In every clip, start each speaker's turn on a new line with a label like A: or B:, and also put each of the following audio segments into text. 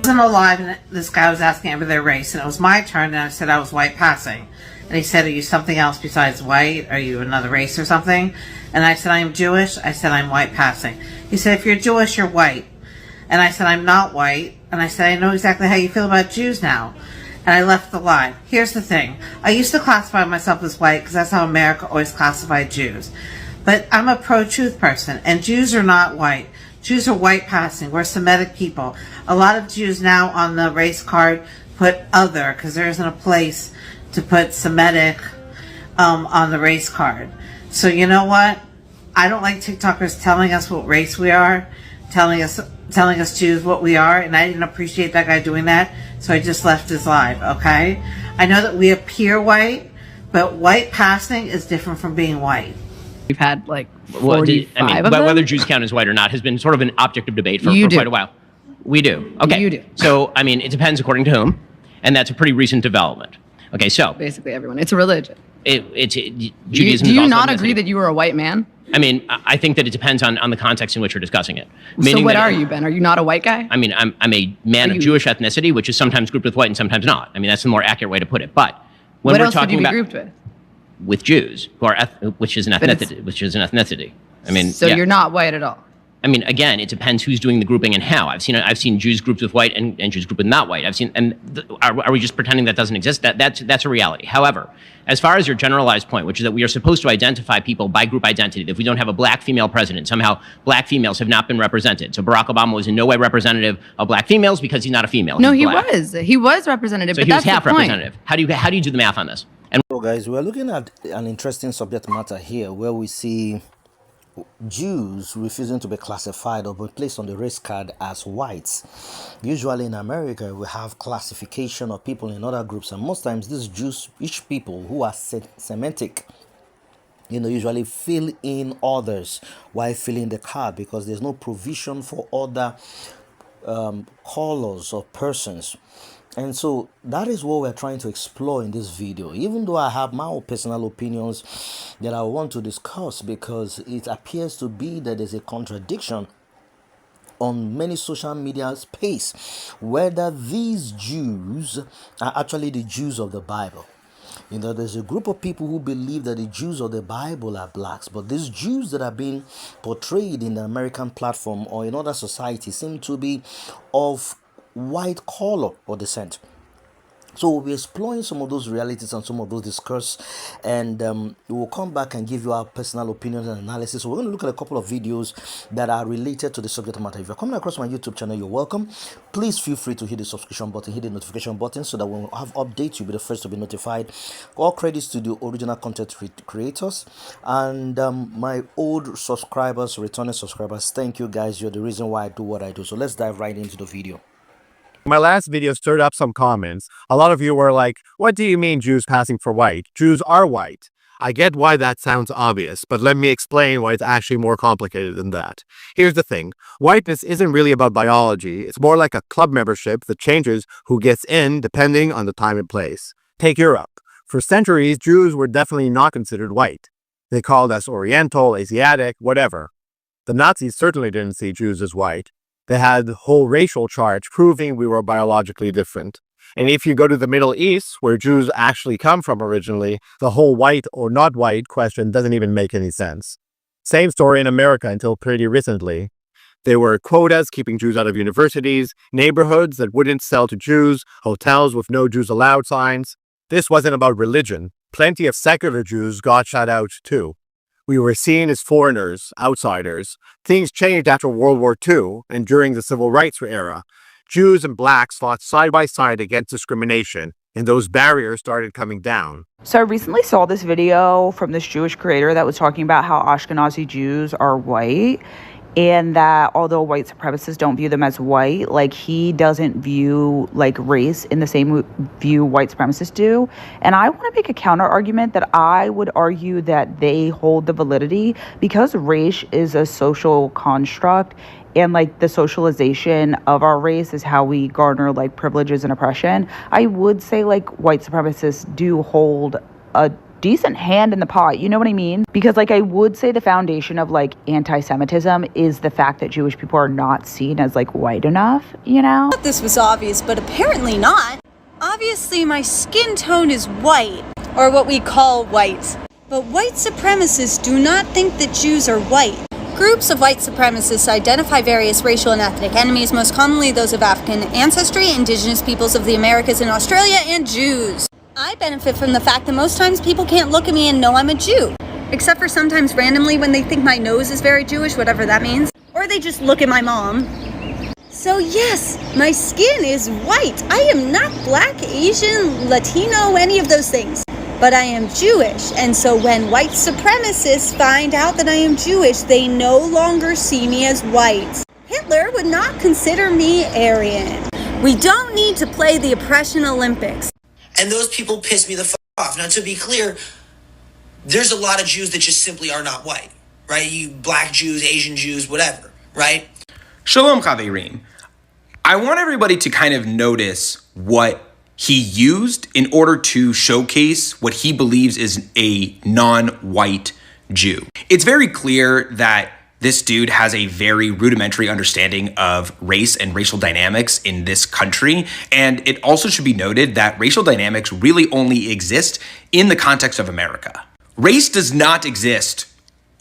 A: in a live, and this guy was asking everybody their race, and it was my turn, and I said I was white passing. And he said, are you something else besides white? Are you another race or something? And I said, I am Jewish. I said, I'm white passing. He said, if you're Jewish, you're white. And I said, I'm not white. And I said, I know exactly how you feel about Jews now. And I left the live. Here's the thing. I used to classify myself as white because that's how America always classified Jews. But I'm a pro-truth person, and Jews are not white. Jews are white passing. We're Semitic people. A lot of Jews now on the race card put other because there isn't a place to put Semitic on the race card. So you know what? I don't like TikTokers telling us what race we are, telling us Jews what we are, and I didn't appreciate that guy doing that, so I just left his live, okay? I know that we appear white, but white passing is different from being white.
B: We've had like 45 of them.
C: Whether Jews count as white or not has been sort of an object of debate for quite a while. We do. Okay.
B: You do.
C: So, I mean, it depends according to whom, and that's a pretty recent development. Okay, so.
B: Basically everyone. It's a religion.
C: Judaism
B: do
C: is
B: you
C: also
B: not
C: ethnicity.
B: agree that you are a white man?
C: I mean, I think that it depends on the context in which you're discussing it.
B: So what are you, Ben? Are you not a white guy?
C: I mean, I'm a man of Jewish ethnicity, which is sometimes grouped with white and sometimes not. I mean, that's the more accurate way to put it. But when
B: what
C: we're
B: else
C: talking
B: would you
C: about
B: be grouped with?
C: With Jews, who are which is an ethnicity. I mean,
B: so you're not white at all.
C: I mean, again, it depends who's doing the grouping and how. I've seen Jews grouped with white and Jews grouped with not white. Are we just pretending that doesn't exist? That's a reality. However, as far as your generalized point, which is that we are supposed to identify people by group identity, that if we don't have a black female president, somehow black females have not been represented. So Barack Obama was in no way representative of black females because he's not a female.
B: No, he was. He was representative.
C: So
B: but
C: he was
B: that's
C: half
B: the point.
C: representative. How do you do the math on this? And
D: so guys, we're looking at an interesting subject matter here where we see Jews refusing to be classified or be placed on the race card as whites. Usually in America, we have classification of people in other groups, and most times these Jewish people who are Semitic, usually fill in others while filling the card because there's no provision for other colors or persons. And so that is what we're trying to explore in this video, even though I have my own personal opinions that I want to discuss, because it appears to be that there's a contradiction on many social media space whether these Jews are actually the Jews of the Bible. There's a group of people who believe that the Jews of the Bible are blacks, but these Jews that are being portrayed in the American platform or in other societies seem to be of white color or descent. So we'll be exploring some of those realities and some of those discourse, and we'll come back and give you our personal opinions and analysis. So we're going to look at a couple of videos that are related to the subject matter. If you're coming across my YouTube channel, you're welcome. Please feel free to hit the subscription button, hit the notification button, so that when we have updates, you'll be the first to be notified. All credits to the original content creators and my old subscribers, returning subscribers. Thank you guys. You're the reason why I do what I do. So let's dive right into the video.
E: My last video stirred up some comments. A lot of you were like, what do you mean Jews passing for white? Jews are white. I get why that sounds obvious, but let me explain why it's actually more complicated than that. Here's the thing. Whiteness isn't really about biology. It's more like a club membership that changes who gets in depending on the time and place. Take Europe. For centuries, Jews were definitely not considered white. They called us Oriental, Asiatic, whatever. The Nazis certainly didn't see Jews as white. They had the whole racial charge proving we were biologically different. And if you go to the Middle East, where Jews actually come from originally, the whole white or not white question doesn't even make any sense. Same story in America until pretty recently. There were quotas keeping Jews out of universities, neighborhoods that wouldn't sell to Jews, hotels with no Jews allowed signs. This wasn't about religion. Plenty of secular Jews got shut out too. We were seen as foreigners, outsiders. Things changed after World War II and during the Civil Rights era. Jews and blacks fought side by side against discrimination, and those barriers started coming down.
F: So I recently saw this video from this Jewish creator that was talking about how Ashkenazi Jews are white, and that although white supremacists don't view them as white, like he doesn't view like race in the same view white supremacists do. And I want to make a counter argument that I would argue that they hold the validity, because race is a social construct, and like the socialization of our race is how we garner like privileges and oppression. I would say like white supremacists do hold a decent hand in the pot, you know what I mean? Because like I would say the foundation of like anti-Semitism is the fact that Jewish people are not seen as like white enough, you know?
G: I thought this was obvious, but apparently not. Obviously my skin tone is white, or what we call white. But white supremacists do not think that Jews are white. Groups of white supremacists identify various racial and ethnic enemies, most commonly those of African ancestry, indigenous peoples of the Americas and Australia, and Jews. I benefit from the fact that most times people can't look at me and know I'm a Jew. Except for sometimes randomly when they think my nose is very Jewish, whatever that means. Or they just look at my mom. So yes, my skin is white. I am not black, Asian, Latino, any of those things. But I am Jewish, and so when white supremacists find out that I am Jewish, they no longer see me as white. Hitler would not consider me Aryan. We don't need to play the oppression Olympics.
H: And those people piss me the fuck off. Now, to be clear, there's a lot of Jews that just simply are not white, right? You black Jews, Asian Jews, whatever, right?
I: Shalom Chaverim. I want everybody to kind of notice what he used in order to showcase what he believes is a non-white Jew. It's very clear that this dude has a very rudimentary understanding of race and racial dynamics in this country. And it also should be noted that racial dynamics really only exist in the context of America. Race does not exist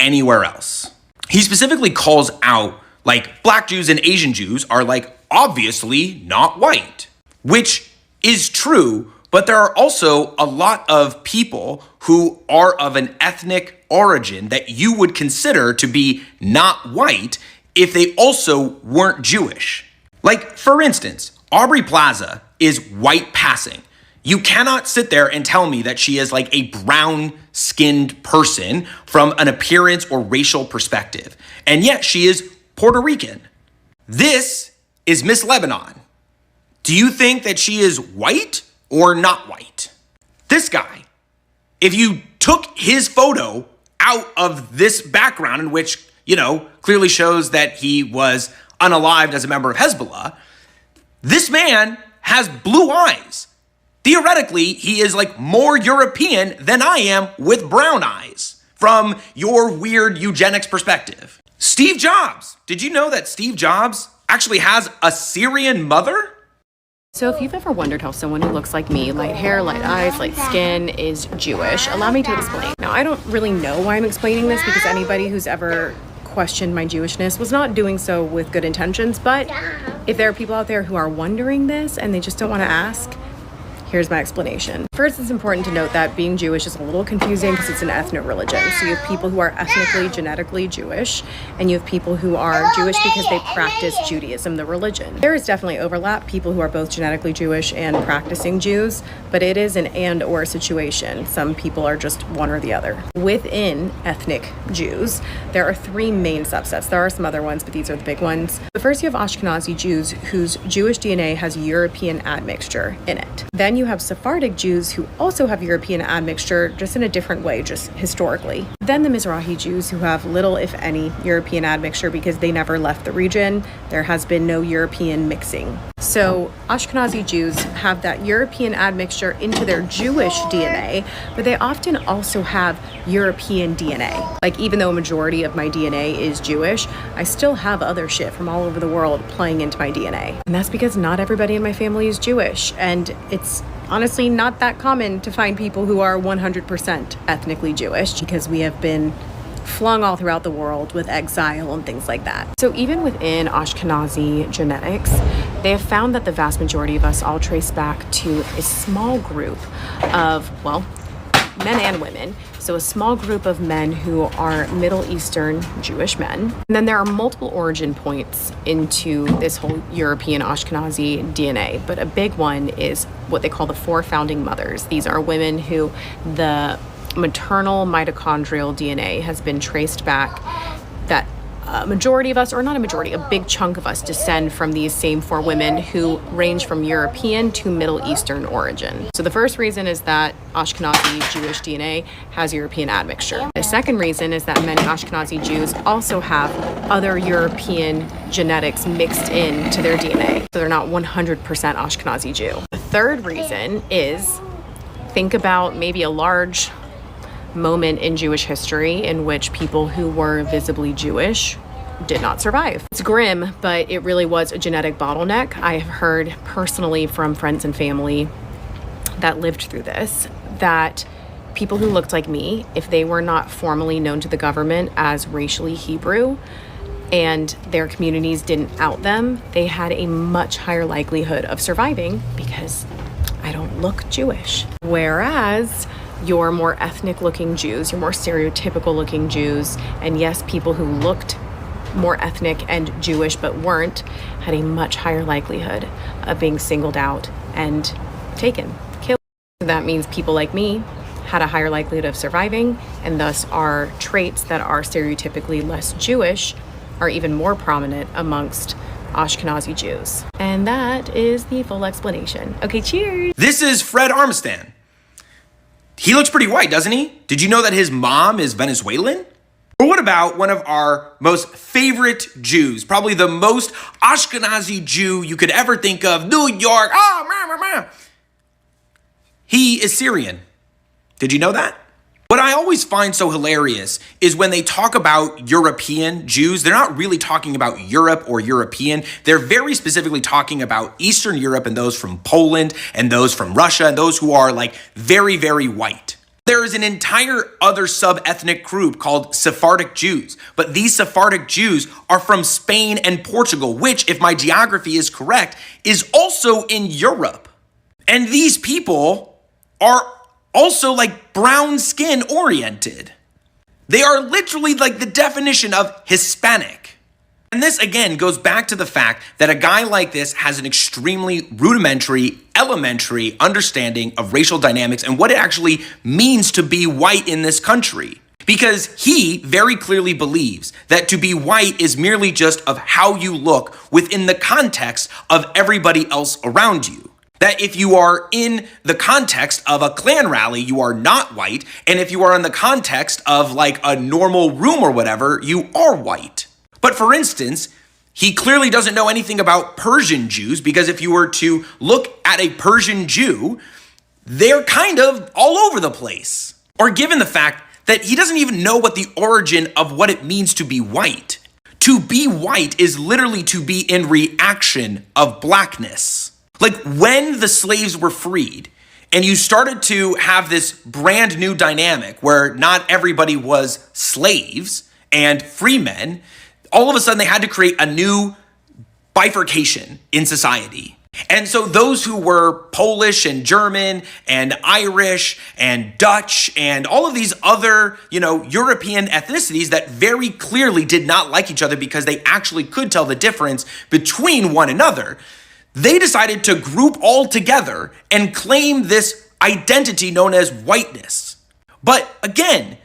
I: anywhere else. He specifically calls out like black Jews and Asian Jews are like obviously not white, which is true, but there are also a lot of people who are of an ethnic origin that you would consider to be not white if they also weren't Jewish. Like, for instance, Aubrey Plaza is white passing. You cannot sit there and tell me that she is like a brown-skinned person from an appearance or racial perspective, and yet she is Puerto Rican. This is Miss Lebanon. Do you think that she is white or not white? This guy, if you took his photo out of this background in which, clearly shows that he was unalived as a member of Hezbollah, this man has blue eyes. Theoretically, he is like more European than I am with brown eyes from your weird eugenics perspective. Steve Jobs. Did you know that Steve Jobs actually has a Syrian mother?
J: So if you've ever wondered how someone who looks like me, light hair, light eyes, light skin, is Jewish, allow me to explain. Now, I don't really know why I'm explaining this because anybody who's ever questioned my Jewishness was not doing so with good intentions, but if there are people out there who are wondering this and they just don't want to ask, here's my explanation. First, it's important to note that being Jewish is a little confusing because it's an ethno-religion. So you have people who are ethnically, genetically Jewish, and you have people who are Jewish because they practice Judaism, the religion. There is definitely overlap, people who are both genetically Jewish and practicing Jews, but it is an and/or situation. Some people are just one or the other. Within ethnic Jews, there are three main subsets. There are some other ones, but these are the big ones. The first, you have Ashkenazi Jews whose Jewish DNA has European admixture in it. Then you have Sephardic Jews who also have European admixture, just in a different way, just historically. Then the Mizrahi Jews who have little, if any, European admixture because they never left the region. There has been no European mixing. So Ashkenazi Jews have that European admixture into their Jewish DNA, but they often also have European DNA. Like, even though a majority of my DNA is Jewish, I still have other shit from all over the world playing into my DNA. And that's because not everybody in my family is Jewish, and it's honestly not that common to find people who are 100% ethnically Jewish because we have been flung all throughout the world with exile and things like that. So even within Ashkenazi genetics, they have found that the vast majority of us all trace back to a small group of, men and women. So a small group of men who are Middle Eastern Jewish men. And then there are multiple origin points into this whole European Ashkenazi DNA, but a big one is what they call the four founding mothers. These are women who the maternal mitochondrial DNA has been traced back, that a majority of us, or not a majority, a big chunk of us descend from these same four women who range from European to Middle Eastern origin. So the first reason is that Ashkenazi Jewish DNA has European admixture. The second reason is that many Ashkenazi Jews also have other European genetics mixed into their DNA. So they're not 100% Ashkenazi Jew. The third reason is, think about maybe a large moment in Jewish history in which people who were visibly Jewish did not survive. It's grim, but it really was a genetic bottleneck. I have heard personally from friends and family that lived through this, that people who looked like me, if they were not formally known to the government as racially Hebrew and their communities didn't out them, they had a much higher likelihood of surviving because I don't look Jewish. Whereas your more ethnic looking Jews, your more stereotypical looking Jews, and yes, people who looked more ethnic and Jewish but weren't, had a much higher likelihood of being singled out and taken, killed. That means people like me had a higher likelihood of surviving, and thus our traits that are stereotypically less Jewish are even more prominent amongst Ashkenazi Jews. And that is the full explanation. Okay, cheers.
I: This is Fred Armstrong. He looks pretty white, doesn't he? Did you know that his mom is Venezuelan? Or what about one of our most favorite Jews, probably the most Ashkenazi Jew you could ever think of, New York, He is Syrian. Did you know that? What I always find so hilarious is when they talk about European Jews, they're not really talking about Europe or European. They're very specifically talking about Eastern Europe and those from Poland and those from Russia and those who are like very, very white. There is an entire other sub-ethnic group called Sephardic Jews, but these Sephardic Jews are from Spain and Portugal, which, if my geography is correct, is also in Europe. And these people are also like brown skin oriented. They are literally like the definition of Hispanic. And this again goes back to the fact that a guy like this has an extremely rudimentary, elementary understanding of racial dynamics and what it actually means to be white in this country. Because he very clearly believes that to be white is merely just of how you look within the context of everybody else around you. That if you are in the context of a Klan rally, you are not white. And if you are in the context of like a normal room or whatever, you are white. But for instance, he clearly doesn't know anything about Persian Jews, because if you were to look at a Persian Jew, they're kind of all over the place. Or given the fact that he doesn't even know what the origin of what it means to be white. To be white is literally to be in reaction of blackness. Like when the slaves were freed and you started to have this brand new dynamic where not everybody was slaves and free men, all of a sudden they had to create a new bifurcation in society. And so those who were Polish and German and Irish and Dutch and all of these other, European ethnicities that very clearly did not like each other because they actually could tell the difference between one another, they decided to group all together and claim this identity known as whiteness. But again,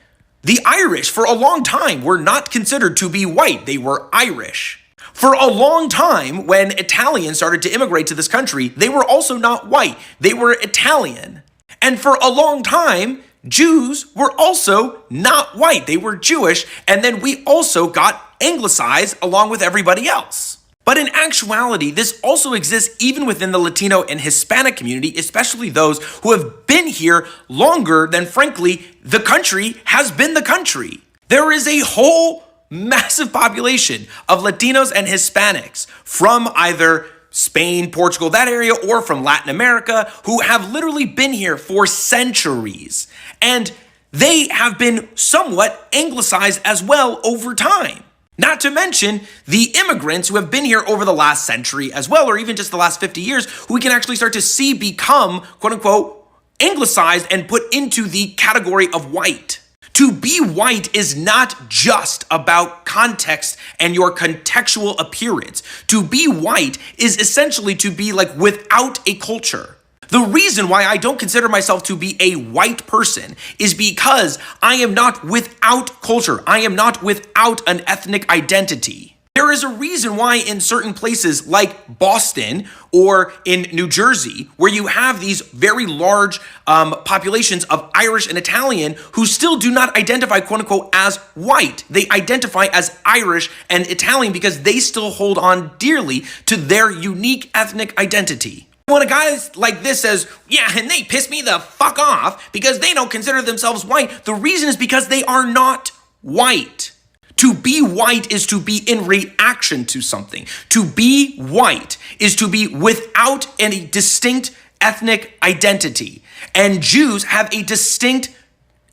I: the Irish for a long time were not considered to be white. They were Irish. For a long time, when Italians started to immigrate to this country, they were also not white. They were Italian. And for a long time, Jews were also not white. They were Jewish. And then we also got anglicized along with everybody else. But in actuality, this also exists even within the Latino and Hispanic community, especially those who have been here longer than, frankly, the country has been the country. There is a whole massive population of Latinos and Hispanics from either Spain, Portugal, that area, or from Latin America, who have literally been here for centuries. And they have been somewhat anglicized as well over time. Not to mention the immigrants who have been here over the last century as well, or even just the last 50 years, who we can actually start to see become, quote unquote, anglicized and put into the category of white. To be white is not just about context and your contextual appearance. To be white is essentially to be like without a culture. The reason why I don't consider myself to be a white person is because I am not without culture. I am not without an ethnic identity. There is a reason why in certain places like Boston or in New Jersey, where you have these very large populations of Irish and Italian who still do not identify, quote unquote, as white. They identify as Irish and Italian because they still hold on dearly to their unique ethnic identity. When a guy like this says, yeah, and they piss me the fuck off because they don't consider themselves white, the reason is because they are not white. To be white is to be in reaction to something. To be white is to be without any distinct ethnic identity. And Jews have a distinct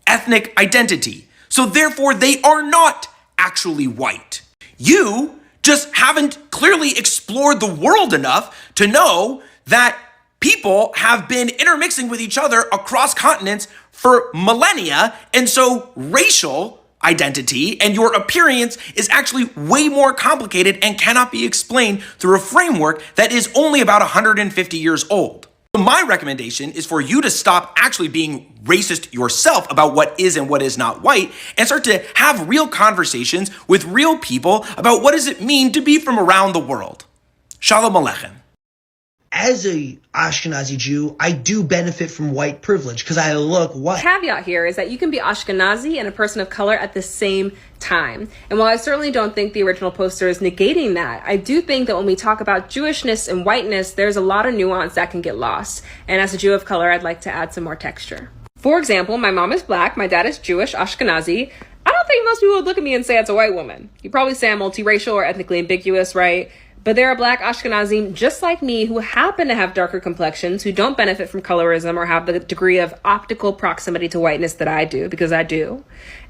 I: ethnic identity. So therefore, they are not actually white. You just haven't clearly explored the world enough to know that people have been intermixing with each other across continents for millennia. And so racial identity and your appearance is actually way more complicated and cannot be explained through a framework that is only about 150 years old. My recommendation is for you to stop actually being racist yourself about what is and what is not white and start to have real conversations with real people about what does it mean to be from around the world. Shalom Aleichem.
H: As a Ashkenazi Jew, I do benefit from white privilege because I look white.
J: Caveat here is that you can be Ashkenazi and a person of color at the same time. And while I certainly don't think the original poster is negating that, I do think that when we talk about Jewishness and whiteness, there's a lot of nuance that can get lost. And as a Jew of color, I'd like to add some more texture. For example, my mom is black, my dad is Jewish, Ashkenazi. I don't think most people would look at me and say it's a white woman. You probably say I'm multiracial or ethnically ambiguous, right? But there are black Ashkenazim just like me who happen to have darker complexions, who don't benefit from colorism or have the degree of optical proximity to whiteness that I do, because I do,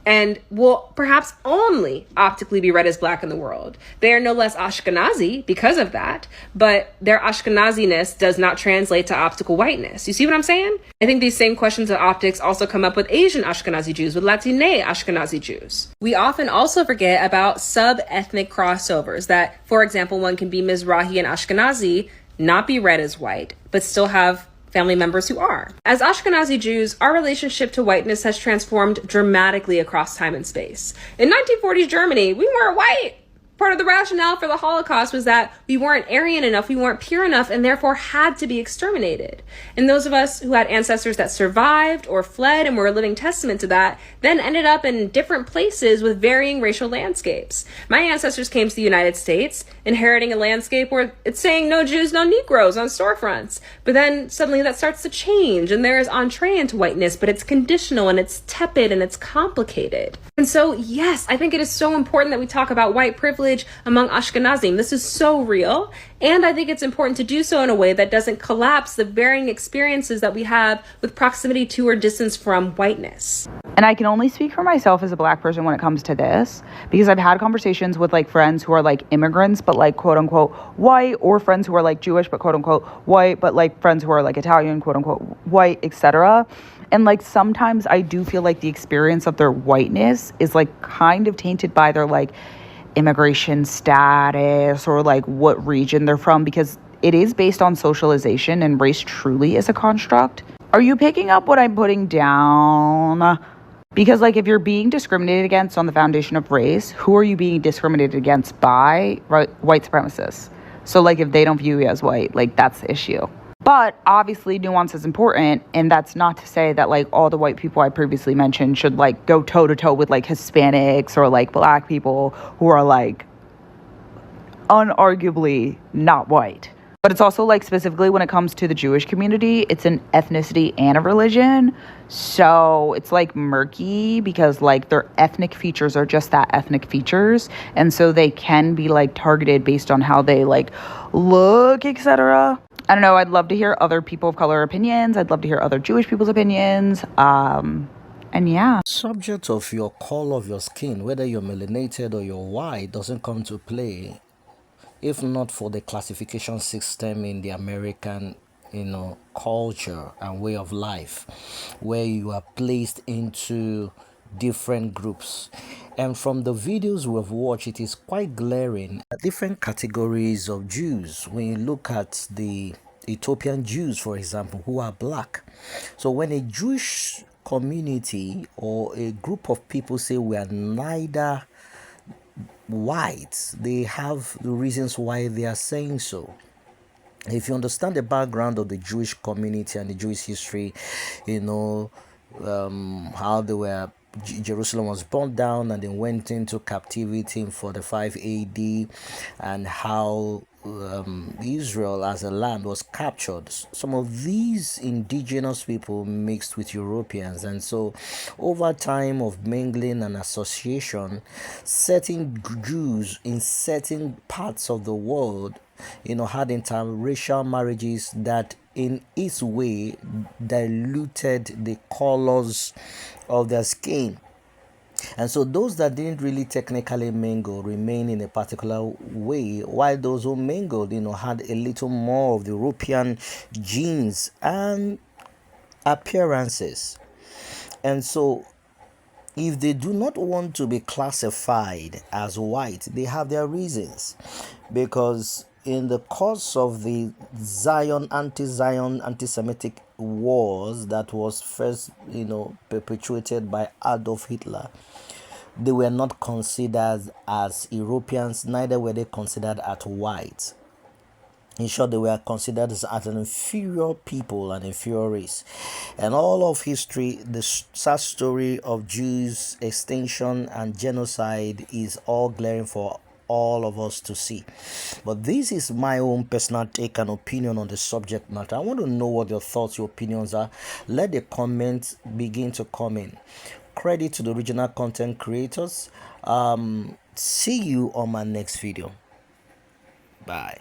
J: and will perhaps only optically be read as black in the world. They are no less Ashkenazi because of that, but their Ashkenaziness does not translate to optical whiteness. You see what I'm saying? I think these same questions of optics also come up with Asian Ashkenazi Jews, with Latine Ashkenazi Jews. We often also forget about sub-ethnic crossovers that, for example, one can be Mizrahi and Ashkenazi, not be read as white, but still have family members who are. As Ashkenazi Jews, our relationship to whiteness has transformed dramatically across time and space. In 1940s Germany, we weren't white. Part of the rationale for the Holocaust was that we weren't Aryan enough, we weren't pure enough, and therefore had to be exterminated. And those of us who had ancestors that survived or fled and were a living testament to that, then ended up in different places with varying racial landscapes. My ancestors came to the United States, inheriting a landscape where it's saying no Jews, no Negroes on storefronts. But then suddenly that starts to change, and there is entree into whiteness, but it's conditional and it's tepid and it's complicated. And so, yes, I think it is so important that we talk about white privilege among Ashkenazim. This is so real, and I think it's important to do so in a way that doesn't collapse the varying experiences that we have with proximity to or distance from whiteness.
F: And I can only speak for myself as a black person when it comes to this, because I've had conversations with like friends who are like immigrants, but like quote unquote white, or friends who are like Jewish, but quote unquote white, but like friends who are like Italian, quote unquote white, etc. And like sometimes I do feel like the experience of their whiteness is like kind of tainted by their like immigration status or like what region they're from, because it is based on socialization and race truly is a construct. Are you picking up what I'm putting down? Because like if you're being discriminated against on the foundation of race, who are you being discriminated against by? Right, white supremacists. So like if they don't view you as white, like that's the issue. But obviously nuance is important, and that's not to say that like all the white people I previously mentioned should like go toe to toe with like Hispanics or like black people who are like unarguably not white. But it's also like specifically when it comes to the Jewish community, it's an ethnicity and a religion. So it's like murky because like their ethnic features are just that, ethnic features. And so they can be like targeted based on how they like look, etc. I don't know. I'd love to hear other people of color opinions. I'd love to hear other Jewish people's opinions. And yeah.
D: Subject of your color of your skin, whether you're melanated or you're white, doesn't come to play if not for the classification system in the American, culture and way of life, where you are placed into different groups. And from the videos we've watched, it is quite glaring at different categories of Jews. When you look at the Ethiopian Jews, for example, who are black. So when a Jewish community or a group of people say we are neither white, they have the reasons why they are saying so. If you understand the background of the Jewish community and the Jewish history, how they were, Jerusalem was burned down and then went into captivity in 45 AD, and how Israel as a land was captured, some of these indigenous people mixed with Europeans, and so over time of mingling and association, certain Jews in certain parts of the world, had interracial marriages that in its way diluted the colors of their skin. And so those that didn't really technically mingle remain in a particular way, while those who mingled, had a little more of the European genes and appearances. And so if they do not want to be classified as white, they have their reasons. Because in the course of the anti-Zion, anti-Semitic wars that was first, perpetuated by Adolf Hitler, they were not considered as Europeans, neither were they considered as white. In short, they were considered as an inferior people, an inferior race. And all of history, the sad story of Jews' extinction and genocide is all glaring for all of us to see. But this is my own personal take and opinion on the subject matter. I want to know what your thoughts, your opinions are. Let the comments begin to come in. Credit to the original content creators. See you on my next video. Bye.